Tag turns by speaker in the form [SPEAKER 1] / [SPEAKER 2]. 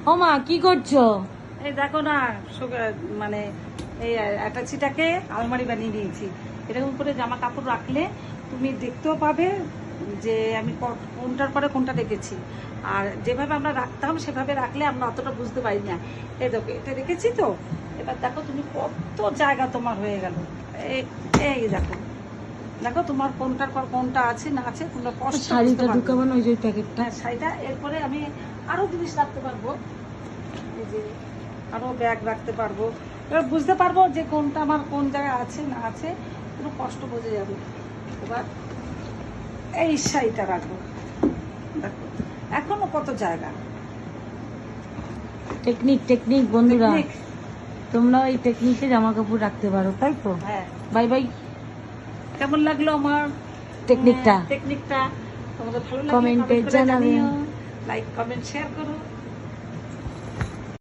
[SPEAKER 1] ও মা কি করছো?
[SPEAKER 2] এই দেখো না, মানে এই অ্যাটাচিটাকে আলমারি বানিয়ে নিয়েছি। এরকম করে জামা কাপড় রাখলে তুমি দেখতেও পাবে যে আমি কোনটার পরে কোনটা রেখেছি। আর যেভাবে আমরা রাখতাম সেভাবে রাখলে আমরা অতটা বুঝতে পারি না। এই দেখো, এটা রেখেছি তো, এবার দেখো তুমি কত জায়গা তোমার হয়ে গেল। এই দেখো, দেখো তোমার কোনটার পর কোনটা আছে না আছে তোমরা স্পষ্ট
[SPEAKER 1] শাড়িটা ঢুকাবো না, ওই যে প্যাকেটটা।
[SPEAKER 2] হ্যাঁ, শাড়িটা। এরপরে আমি আরো জিনিস রাখতে পারবো, এই যে আরো ব্যাগ রাখতে পারবো। এবার বুঝতে পারবো যে কোনটা আমার কোন জায়গায় আছে না আছে, পুরো কষ্ট বোঝা যাবে। এবার এই শাড়িটা রাখবো, দেখো এখনো কত জায়গা।
[SPEAKER 1] টেকনিক বন্ধুরা,
[SPEAKER 2] Technique।
[SPEAKER 1] তোমরা এই টেকনিকে জামা কাপড় রাখতে পারো, তাই তো?
[SPEAKER 2] হ্যাঁ,
[SPEAKER 1] বাই বাই।
[SPEAKER 2] কেমন লাগলো আমার
[SPEAKER 1] টেকনিকটা
[SPEAKER 2] টেকনিকটা? তোমাদের ভালো লাগলে
[SPEAKER 1] কমেন্টে
[SPEAKER 2] কমেন্ট করে
[SPEAKER 1] জানাবে।
[SPEAKER 2] জানিও, লাইক কমেন্ট শেয়ার করো।